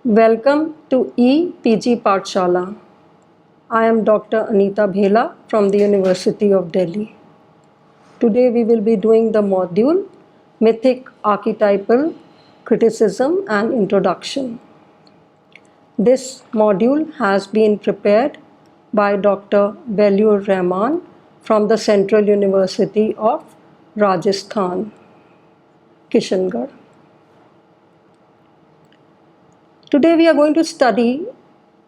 Welcome to EPG Pathshala. I am Dr. Anita Bhela from the University of Delhi. Today we will be doing the module Mythic-Archetypal Criticism and Introduction. This module has been prepared by Dr. Belur Rahman from the Central University of Rajasthan, Kishangarh. Today we are going to study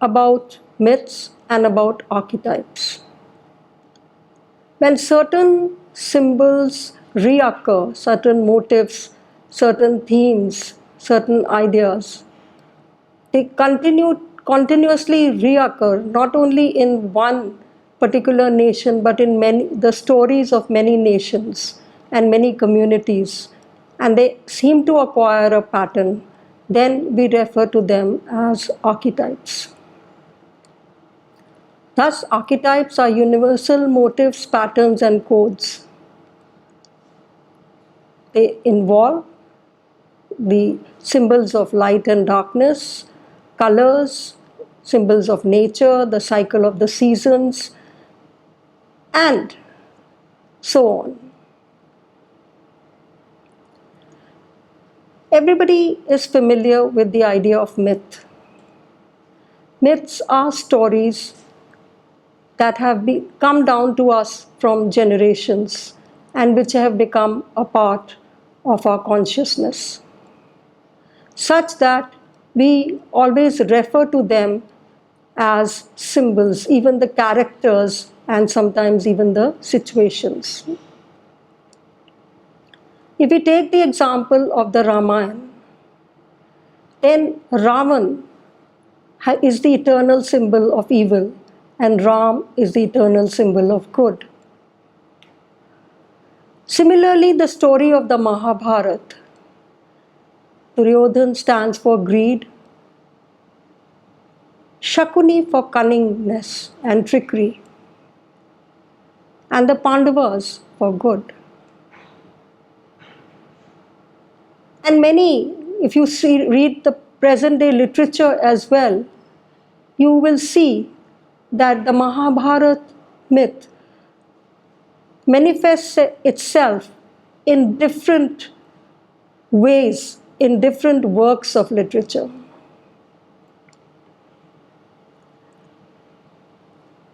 about myths and about archetypes. When certain symbols reoccur, certain motifs, certain themes, certain ideas, they continuously reoccur not only in one particular nation but in the stories of many nations and many communities, and they seem to acquire a pattern, then we refer to them as archetypes. Thus, archetypes are universal motifs, patterns, and codes. They involve the symbols of light and darkness, colors, symbols of nature, the cycle of the seasons, and so on. Everybody is familiar with the idea of myth. Myths are stories that have come down to us from generations and which have become a part of our consciousness, such that we always refer to them as symbols, even the characters and sometimes even the situations. If we take the example of the Ramayana, then Ravan is the eternal symbol of evil and Ram is the eternal symbol of good. Similarly, the story of the Mahabharata, Duryodhan stands for greed, Shakuni for cunningness and trickery, and the Pandavas for good. And many, if you read the present day literature as well, you will see that the Mahabharata myth manifests itself in different ways, in different works of literature.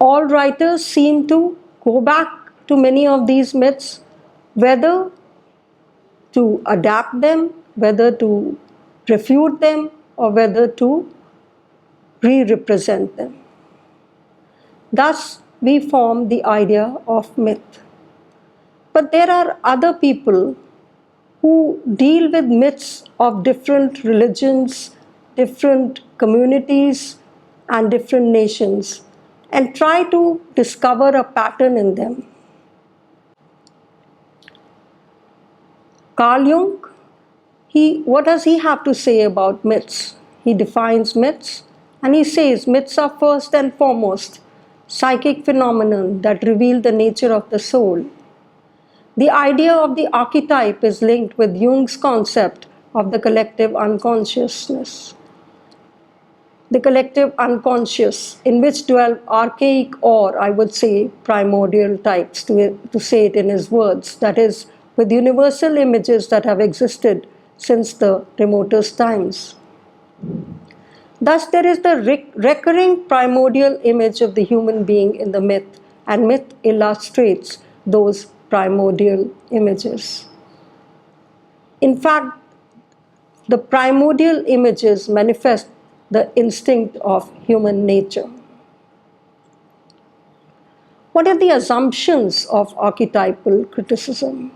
All writers seem to go back to many of these myths, whether to adapt them, whether to refute them, or whether to re-represent them. Thus, we form the idea of myth. But there are other people who deal with myths of different religions, different communities, and different nations, and try to discover a pattern in them. Carl Jung, what does he have to say about myths? He defines myths and he says myths are first and foremost psychic phenomenon that reveal the nature of the soul. The idea of the archetype is linked with Jung's concept of the collective unconsciousness. The collective unconscious, in which dwell archaic or, I would say, primordial types, to say it in his words, that is, with universal images that have existed since the remotest times. Thus, there is the recurring primordial image of the human being in the myth, and myth illustrates those primordial images. In fact, the primordial images manifest the instinct of human nature. What are the assumptions of archetypal criticism?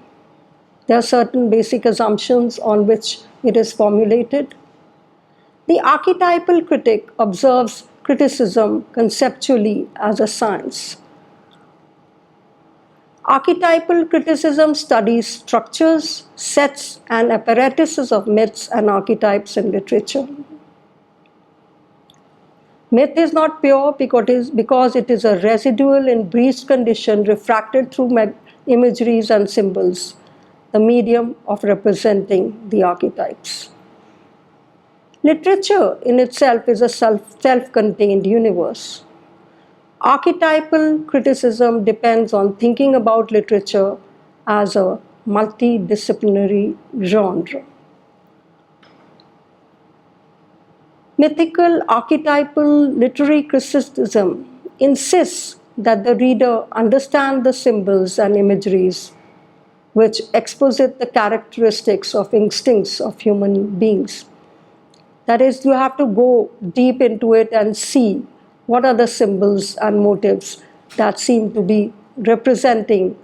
There are certain basic assumptions on which it is formulated. The archetypal critic observes criticism conceptually as a science. Archetypal criticism studies structures, sets, and apparatuses of myths and archetypes in literature. Myth is not pure because it is a residual in breached condition refracted through imageries and symbols, the medium of representing the archetypes. Literature in itself is a self-contained universe. Archetypal criticism depends on thinking about literature as a multidisciplinary genre. Mythical archetypal literary criticism insists that the reader understand the symbols and imageries which exposit the characteristics of instincts of human beings. That is, you have to go deep into it and see what are the symbols and motives that seem to be representing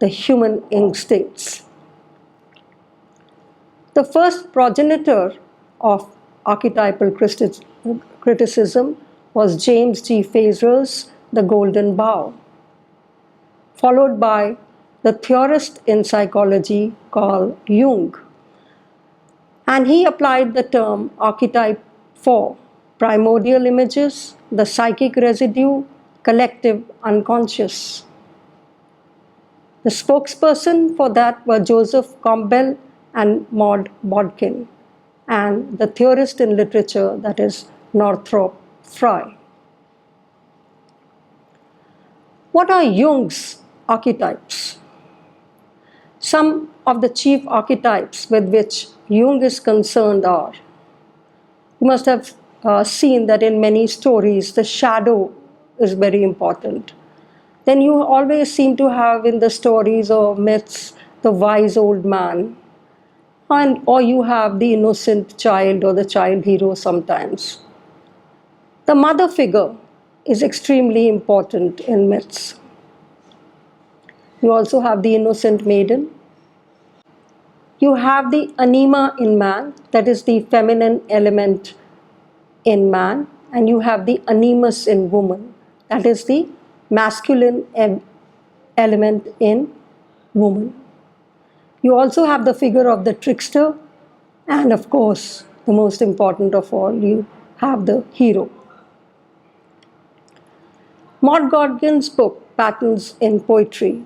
the human instincts. The first progenitor of archetypal criticism was James G. Frazer's The Golden Bough, followed by the theorist in psychology Carl Jung. And he applied the term archetype for primordial images, the psychic residue, collective unconscious. The spokesperson for that were Joseph Campbell and Maud Bodkin, and the theorist in literature, that is Northrop Frye. What are Jung's archetypes? Some of the chief archetypes with which Jung is concerned are, you must have seen that in many stories the shadow is very important. Then you always seem to have in the stories or myths the wise old man, or you have the innocent child or the child hero sometimes. The mother figure is extremely important in myths. You also have the innocent maiden. You have the anima in man, that is the feminine element in man, and you have the animus in woman, that is the masculine element in woman. You also have the figure of the trickster, and of course, the most important of all, you have the hero. Maud Bodkin's book, Patterns in Poetry,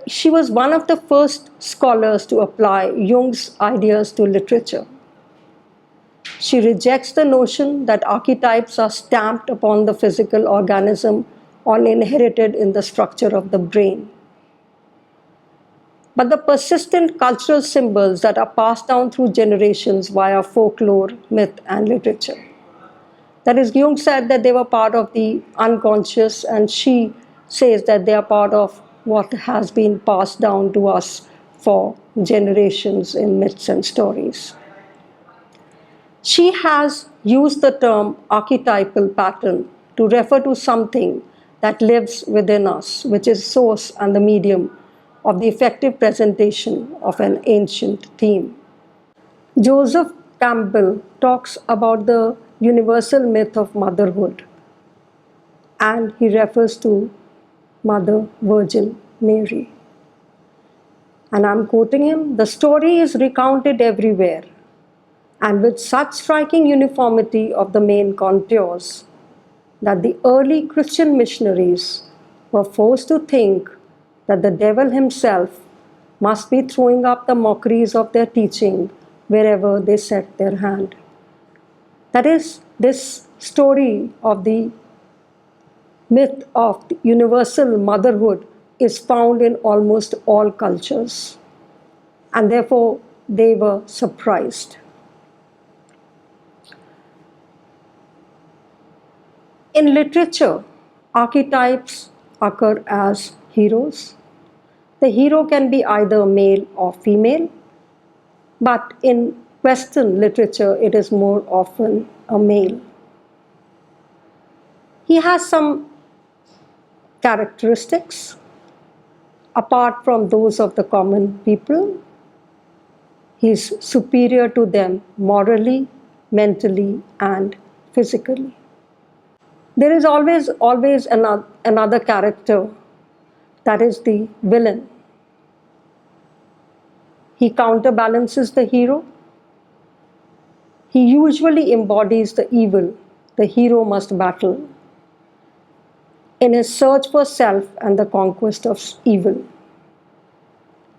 she was one of the first scholars to apply Jung's ideas to literature. She rejects the notion that archetypes are stamped upon the physical organism or inherited in the structure of the brain, but the persistent cultural symbols that are passed down through generations via folklore, myth, and literature. That is, Jung said that they were part of the unconscious, and she says that they are part of what has been passed down to us for generations in myths and stories. She has used the term archetypal pattern to refer to something that lives within us, which is source and the medium of the effective presentation of an ancient theme. Joseph Campbell talks about the universal myth of motherhood, and he refers to Mother Virgin Mary. And I'm quoting him, "The story is recounted everywhere, and with such striking uniformity of the main contours that the early Christian missionaries were forced to think that the devil himself must be throwing up the mockeries of their teaching wherever they set their hand." That is, this story of the myth of universal motherhood is found in almost all cultures, and therefore they were surprised. In literature, archetypes occur as heroes. The hero can be either male or female, but in Western literature it is more often a male. He has some characteristics apart from those of the common people. He is superior to them morally, mentally, and physically. There is always another character, that is the villain. He counterbalances the hero. He usually embodies the evil the hero must battle in his search for self and the conquest of evil.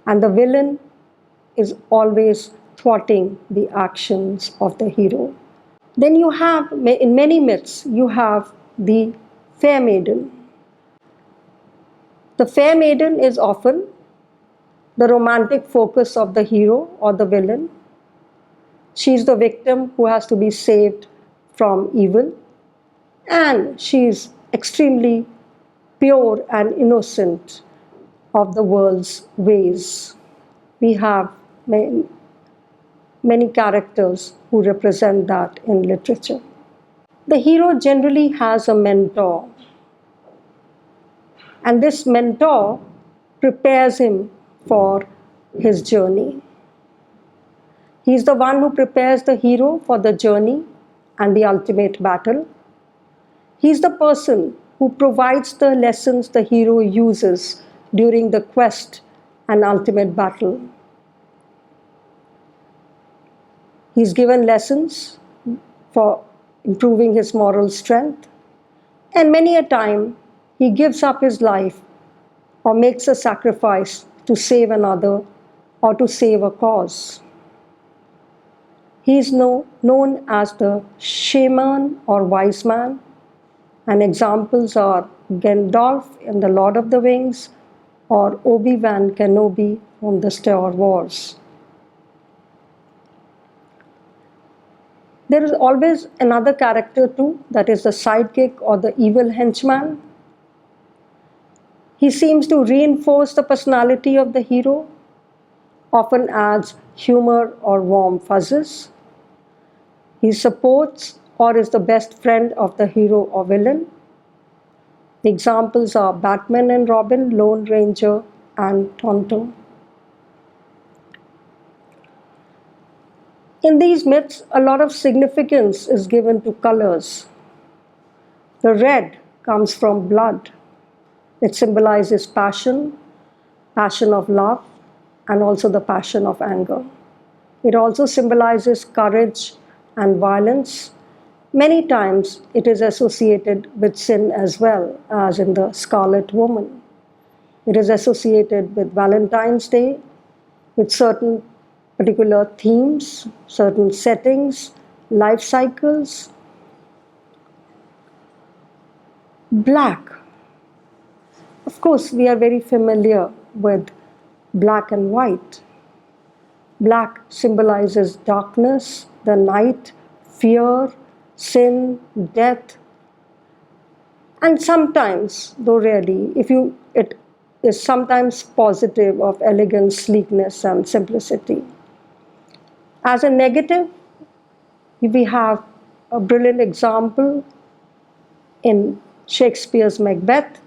And the villain is always thwarting the actions of the hero. Then you have, in many myths, you have the fair maiden. The fair maiden is often the romantic focus of the hero or the villain. She's the victim who has to be saved from evil, and she's extremely pure and innocent of the world's ways. We have many characters who represent that in literature. The hero generally has a mentor, and this mentor prepares him for his journey. He's the one who prepares the hero for the journey and the ultimate battle. He's the person who provides the lessons the hero uses during the quest and ultimate battle. He's given lessons for improving his moral strength, and many a time he gives up his life or makes a sacrifice to save another or to save a cause. He is known as the shaman or wise man, and examples are Gandalf in The Lord of the Rings or Obi-Wan Kenobi from the Star Wars. There is always another character too, that is the sidekick or the evil henchman. He seems to reinforce the personality of the hero, often adds humor or warm fuzzes. He supports or is the best friend of the hero or villain. The examples are Batman and Robin, Lone Ranger, and Tonto. In these myths, a lot of significance is given to colors. The red comes from blood. It symbolizes passion, passion of love, and also the passion of anger. It also symbolizes courage and violence. Many times it is associated with sin as well, as in the Scarlet Woman. It is associated with Valentine's Day, with certain particular themes, certain settings, life cycles. Black. Of course, we are very familiar with black and white. Black symbolizes darkness, the night, fear, sin, death. And sometimes, though rarely, it is sometimes positive of elegance, sleekness, and simplicity. As a negative, we have a brilliant example in Shakespeare's Macbeth.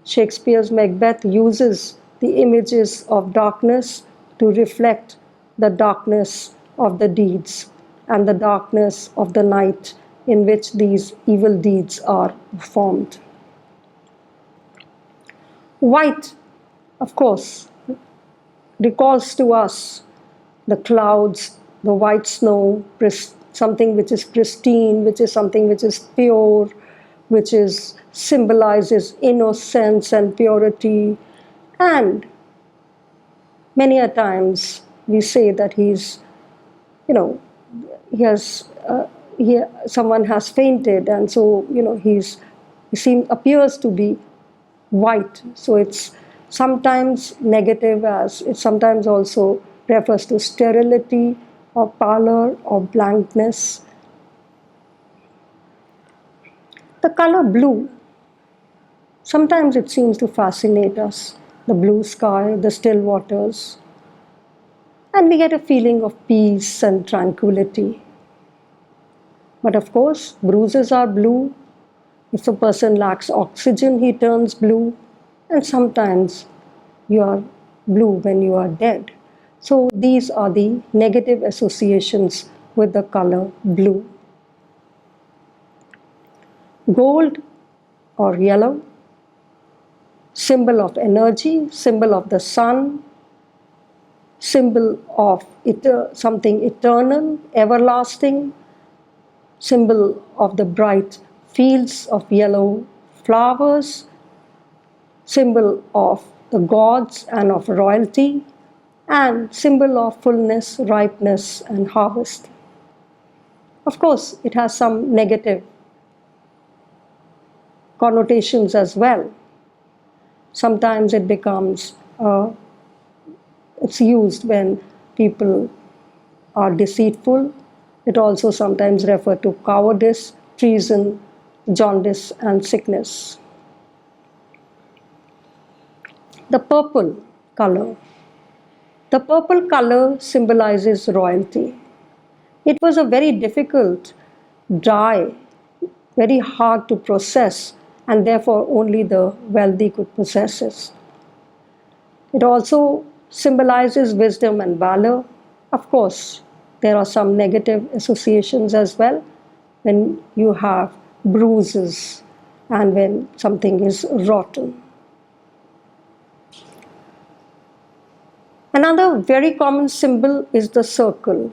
Shakespeare's Macbeth uses the images of darkness to reflect the darkness of the deeds and the darkness of the night in which these evil deeds are performed. White, of course, recalls to us the clouds, the white snow, something which is pristine, which is something which is pure, which symbolizes innocence and purity. And many a times we say that someone has fainted, and so he appears to be white. So it's sometimes negative, as it sometimes also refers to sterility or pallor or blankness. The color blue, sometimes it seems to fascinate us. The blue sky, the still waters, and we get a feeling of peace and tranquility. But of course, bruises are blue. If a person lacks oxygen, he turns blue. And sometimes you are blue when you are dead. So these are the negative associations with the color blue. Gold or yellow, symbol of energy, symbol of the sun, symbol of something eternal, everlasting, symbol of the bright fields of yellow flowers, symbol of the gods and of royalty, and symbol of fullness, ripeness, and harvest. Of course, it has some negative connotations as well. Sometimes it becomes, it's used when people are deceitful. It also sometimes refers to cowardice, treason, jaundice, and sickness. The purple color. The purple color symbolizes royalty. It was a very difficult dye, very hard to process, and therefore only the wealthy could possess it. It also symbolizes wisdom and valor. Of course, there are some negative associations as well when you have bruises and when something is rotten. Another very common symbol is the circle.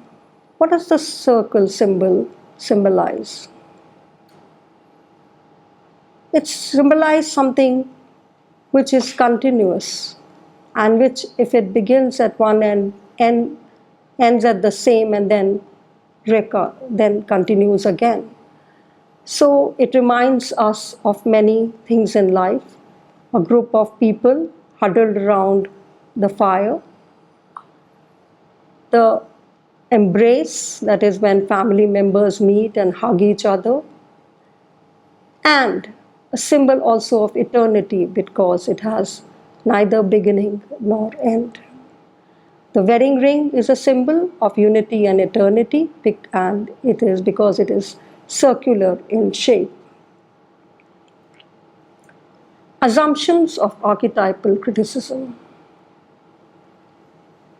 What does the circle symbol symbolize? It symbolizes something which is continuous and which, if it begins at one end, ends at the same and then continues again. So it reminds us of many things in life. A group of people huddled around the fire. The embrace, that is when family members meet and hug each other. And a symbol also of eternity because it has neither beginning nor end. The wedding ring is a symbol of unity and eternity, and it is because it is circular in shape. Assumptions of archetypal criticism.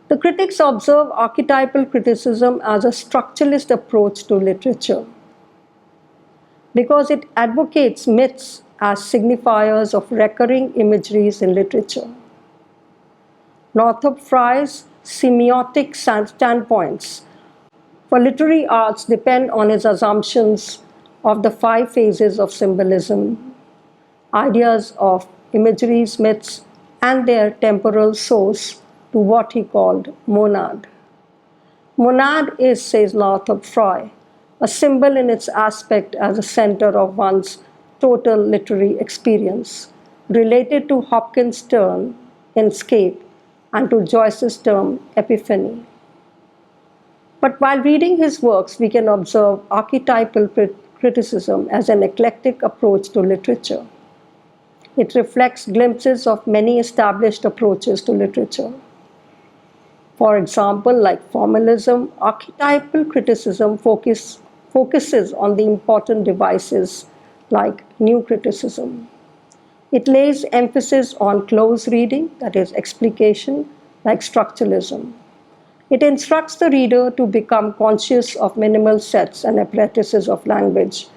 The critics observe archetypal criticism as a structuralist approach to literature because it advocates myths as signifiers of recurring imageries in literature. Northrop Frye's semiotic standpoints for literary arts depend on his assumptions of the 5 phases of symbolism, ideas of imageries, myths, and their temporal source to what he called monad. Monad is, says Northrop Frye, a symbol in its aspect as a center of one's total literary experience, related to Hopkins' term "inscape" and to Joyce's term "epiphany." But while reading his works, we can observe archetypal criticism as an eclectic approach to literature. It reflects glimpses of many established approaches to literature. For example, like formalism, archetypal criticism focuses on the important devices like new criticism. It lays emphasis on close reading, that is, explication, like structuralism. It instructs the reader to become conscious of minimal sets and apparatuses of language,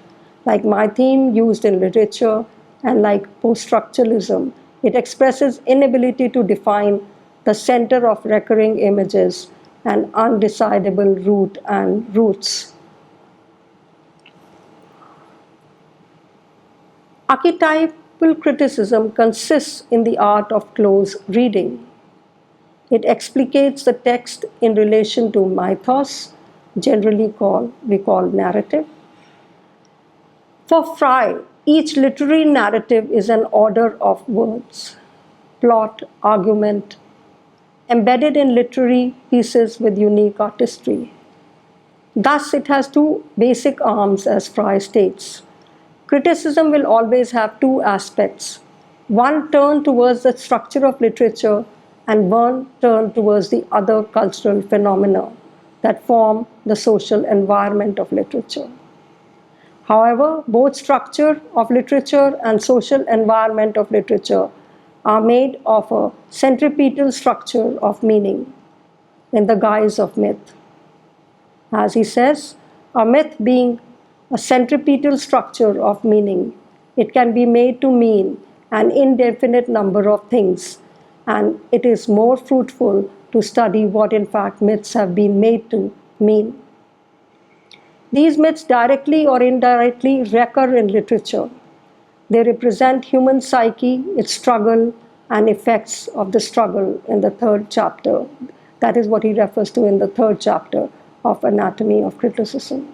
like my theme used in literature, and like post-structuralism. It expresses inability to define the center of recurring images and undecidable root and roots. Archetypal criticism consists in the art of close reading. It explicates the text in relation to mythos, generally we call narrative. For Frye, each literary narrative is an order of words, plot, argument, embedded in literary pieces with unique artistry. Thus, it has 2 basic arms, as Frye states. Criticism will always have 2 aspects, one turned towards the structure of literature and one turned towards the other cultural phenomena that form the social environment of literature. However, both structure of literature and social environment of literature are made of a centripetal structure of meaning in the guise of myth. As he says, a myth being a centripetal structure of meaning, it can be made to mean an indefinite number of things, and it is more fruitful to study what in fact myths have been made to mean. These myths directly or indirectly recur in literature. They represent human psyche, its struggle, and effects of the struggle in the 3rd chapter, That is what he refers to in the third chapter of Anatomy of Criticism.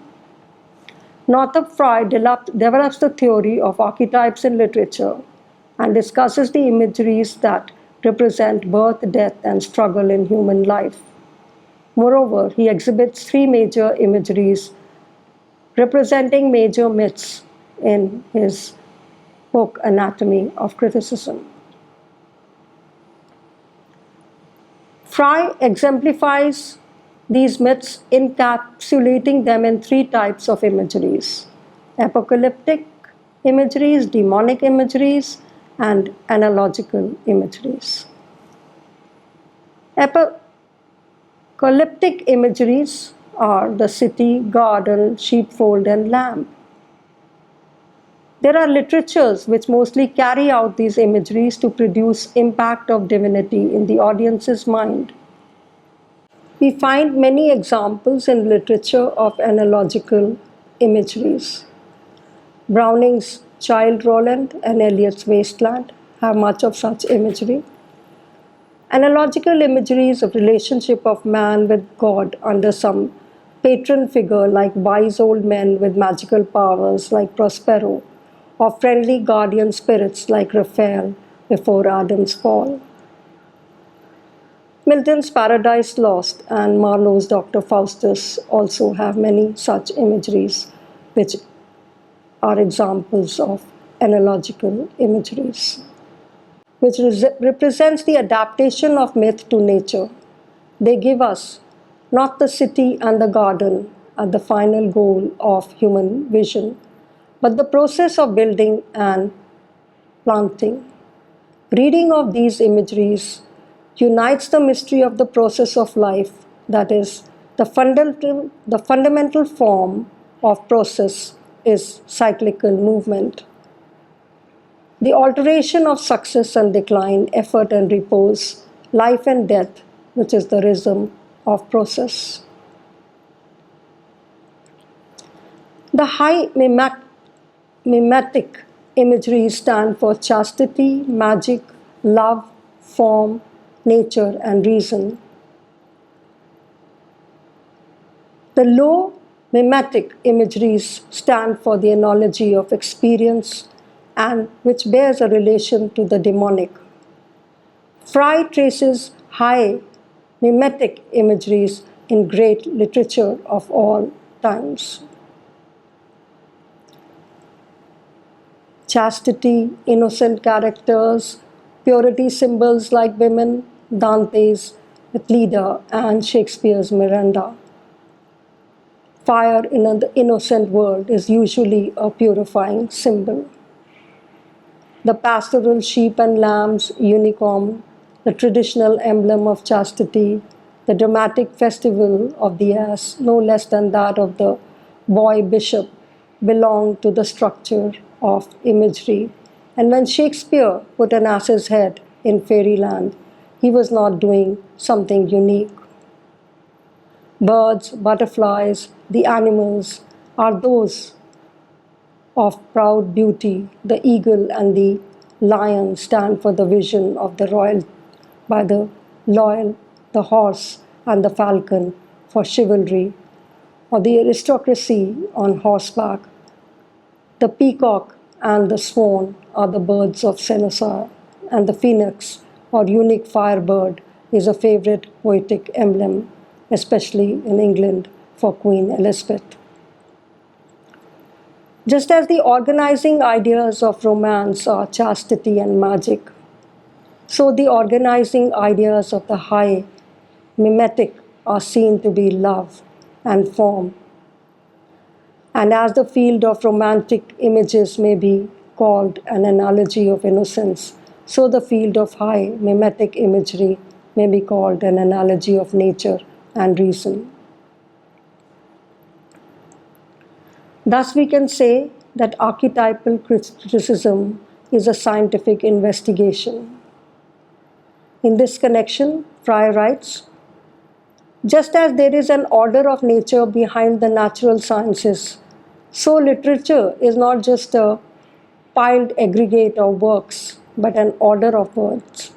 Northrop Frye develops the theory of archetypes in literature and discusses the imageries that represent birth, death, and struggle in human life. Moreover, he exhibits three major imageries representing major myths in his book Anatomy of Criticism. Frye exemplifies these myths, encapsulating them in three types of imageries: apocalyptic imageries, demonic imageries, and analogical imageries. Apocalyptic imageries are the city, garden, sheepfold, and lamb. There are literatures which mostly carry out these imageries to produce impact of divinity in the audience's mind. We find many examples in literature of analogical imageries. Browning's Childe Roland and Eliot's Wasteland have much of such imagery. Analogical imageries of relationship of man with God under some patron figure like wise old men with magical powers like Prospero, or friendly guardian spirits like Raphael before Adam's fall. Milton's Paradise Lost and Marlowe's Dr. Faustus also have many such imageries, which are examples of analogical imageries, which represents the adaptation of myth to nature. They give us not the city and the garden at the final goal of human vision, but the process of building and planting. Reading of these imageries unites the mystery of the process of life, that is, the fundamental form of process is cyclical movement. The alteration of success and decline, effort and repose, life and death, which is the rhythm of process. The high mimetic imageries stand for chastity, magic, love, form, nature, and reason. The low mimetic imageries stand for the analogy of experience and which bears a relation to the demonic. Frye traces high mimetic imageries in great literature of all times. Chastity, innocent characters, purity symbols like women, Dante's with Leda and Shakespeare's Miranda. Fire in the innocent world is usually a purifying symbol. The pastoral sheep and lambs, unicorn, the traditional emblem of chastity, the dramatic festival of the ass, no less than that of the boy bishop, belong to the structure of imagery. And when Shakespeare put an ass's head in fairyland, he was not doing something unique. Birds, butterflies, the animals are those of proud beauty. The eagle and the lion stand for the vision of the royal, by the loyal, the horse and the falcon for chivalry, or the aristocracy on horseback. The peacock and the swan are the birds of Cenossa, and the phoenix or unique firebird is a favorite poetic emblem, especially in England for Queen Elizabeth. Just as the organizing ideas of romance are chastity and magic, so the organizing ideas of the high mimetic are seen to be love and form. And as the field of romantic images may be called an analogy of innocence, so the field of high mimetic imagery may be called an analogy of nature and reason. Thus, we can say that archetypal criticism is a scientific investigation. In this connection, Frye writes, just as there is an order of nature behind the natural sciences, so literature is not just a piled aggregate of works, but an order of words.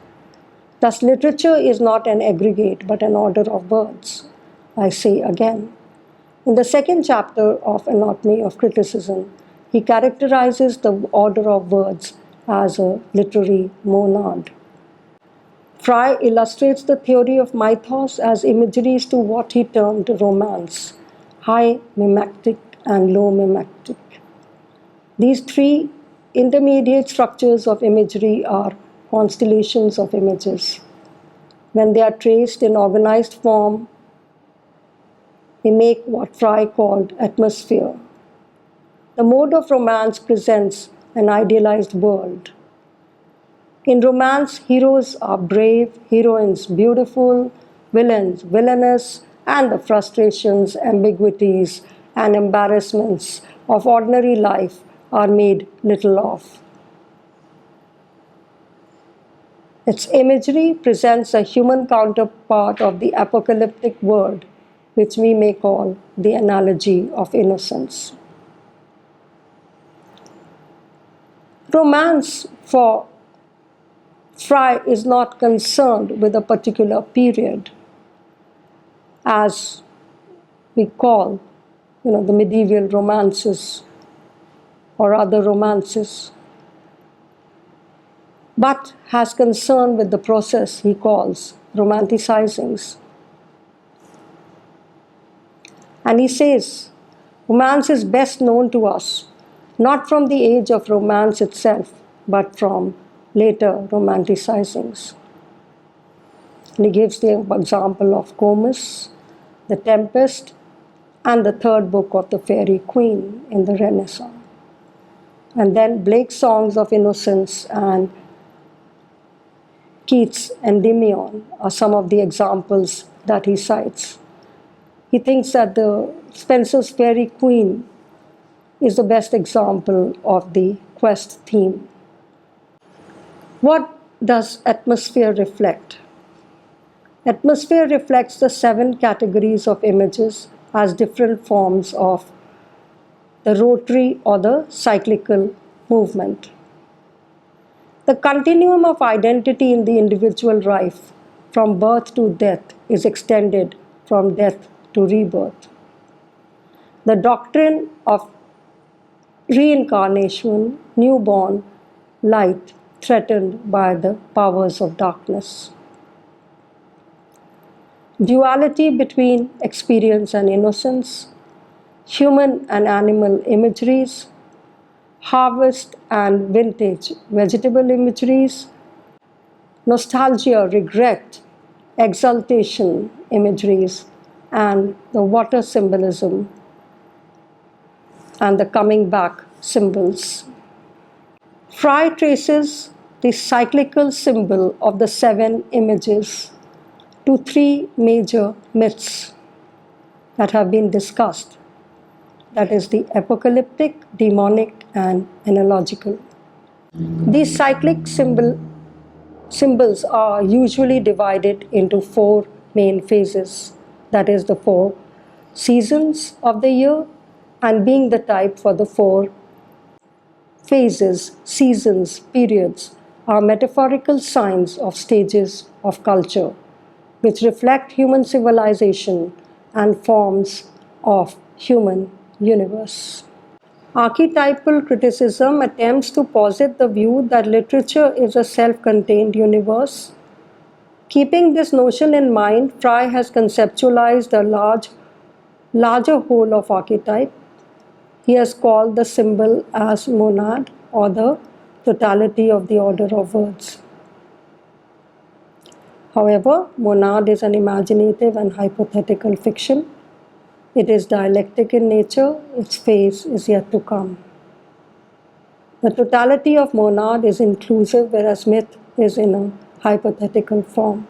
Thus, literature is not an aggregate but an order of words. I say again. In the second chapter of Anatomy of Criticism, he characterizes the order of words as a literary monad. Frye illustrates the theory of mythos as imageries to what he termed romance, high mimetic and low mimetic. These three intermediate structures of imagery are constellations of images. When they are traced in organized form, they make what Frye called atmosphere. The mode of romance presents an idealized world. In romance, heroes are brave, heroines beautiful, villains villainous, and the frustrations, ambiguities, and embarrassments of ordinary life are made little of. Its imagery presents a human counterpart of the apocalyptic world, which we may call the analogy of innocence. Romance for Frye is not concerned with a particular period, as we call, the medieval romances or other romances, but has concern with the process he calls romanticizings. And he says, romance is best known to us, not from the age of romance itself, but from later romanticizings. And he gives the example of Comus, The Tempest, and the third book of the Fairy Queen in the Renaissance. And then Blake's Songs of Innocence and Keats' Endymion are some of the examples that he cites. He thinks that the Spenser's Fairy Queen is the best example of the quest theme. What does atmosphere reflect? Atmosphere reflects the 7 categories of images as different forms of the rotary or the cyclical movement. The continuum of identity in the individual life from birth to death is extended from death to rebirth. The doctrine of reincarnation, newborn light threatened by the powers of darkness. Duality between experience and innocence, human and animal imageries, harvest and vintage vegetable imageries, nostalgia, regret, exaltation imageries, and the water symbolism and the coming back symbols. Frye traces the cyclical symbol of the 7 images to 3 major myths that have been discussed. That is the apocalyptic, demonic, and analogical. These cyclic symbols are usually divided into 4 main phases. That is the 4 seasons of the year, and being the type for the 4 phases, seasons, periods are metaphorical signs of stages of culture, which reflect human civilization and forms of human universe. Archetypal criticism attempts to posit the view that literature is a self-contained universe. Keeping this notion in mind, Frye has conceptualized a larger whole of archetype. He has called the symbol as monad, or the totality of the order of words. However, monad is an imaginative and hypothetical fiction. It is dialectic in nature, its phase is yet to come. The totality of monad is inclusive, whereas myth is in a hypothetical form.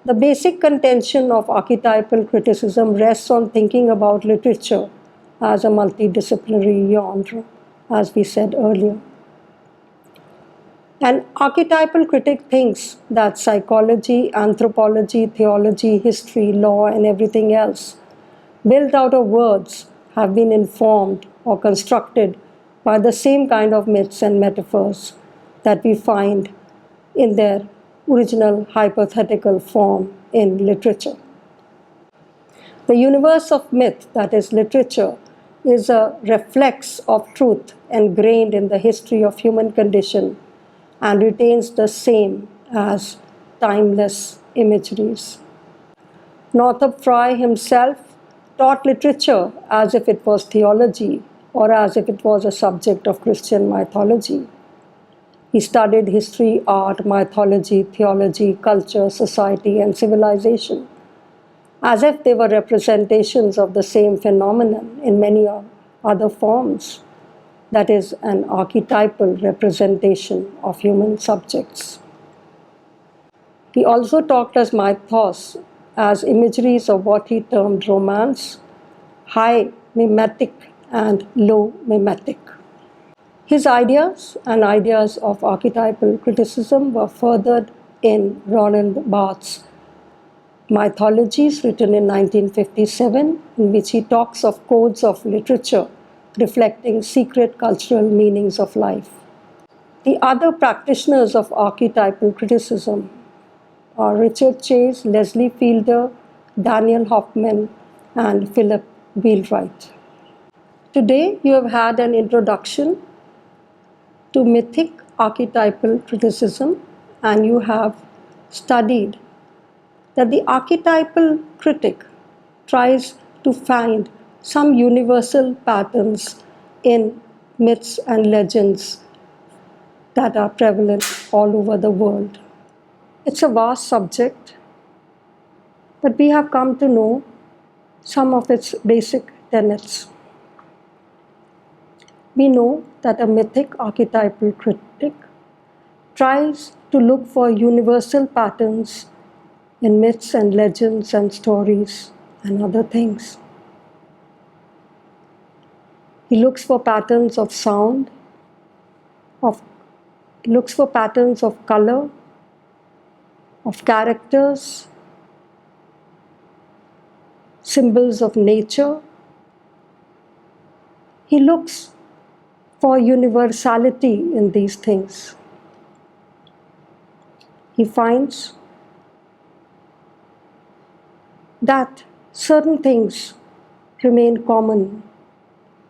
The basic contention of archetypal criticism rests on thinking about literature as a multidisciplinary genre, as we said earlier. An archetypal critic thinks that psychology, anthropology, theology, history, law, and everything else built out of words have been informed or constructed by the same kind of myths and metaphors that we find in their original hypothetical form in literature. The universe of myth, that is literature, is a reflex of truth ingrained in the history of human condition and retains the same as timeless imageries. Northrop Frye himself taught literature as if it was theology or as if it was a subject of Christian mythology. He studied history, art, mythology, theology, culture, society, and civilization, as if they were representations of the same phenomenon in many other forms, that is, an archetypal representation of human subjects. He also talked as mythos, as imageries of what he termed romance, high mimetic and low mimetic. His ideas and ideas of archetypal criticism were furthered in Roland Barthes' Mythologies, written in 1957, in which he talks of codes of literature reflecting secret cultural meanings of life. The other practitioners of archetypal criticism are Richard Chase, Leslie Fielder, Daniel Hoffman, and Philip Wheelwright. Today, you have had an introduction to mythic archetypal criticism, and you have studied that the archetypal critic tries to find some universal patterns in myths and legends that are prevalent all over the world. It's a vast subject, but we have come to know some of its basic tenets. We know that a mythic archetypal critic tries to look for universal patterns in myths and legends and stories and other things. He looks for patterns of sound, looks for patterns of color, of characters, symbols of nature. He looks for universality in these things. He finds that certain things remain common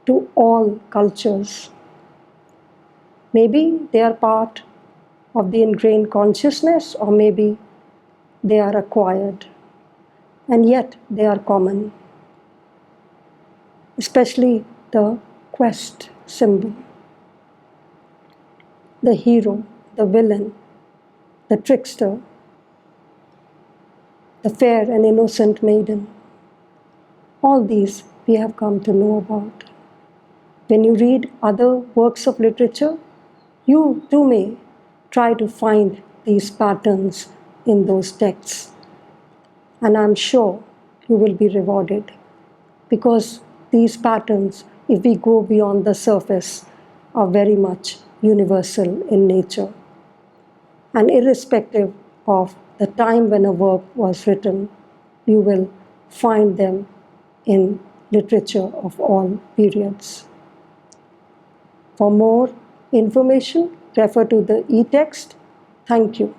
to all cultures. Maybe they are part of the ingrained consciousness, or maybe they are acquired, and yet they are common, especially the quest symbol, the hero, the villain, the trickster, the fair and innocent maiden. All these we have come to know about. When you read other works of literature, you too may try to find these patterns in those texts. And I'm sure you will be rewarded, because these patterns, if we go beyond the surface, are very much universal in nature. And irrespective of the time when a work was written, you will find them in literature of all periods. For more information, refer to the e-text. Thank you.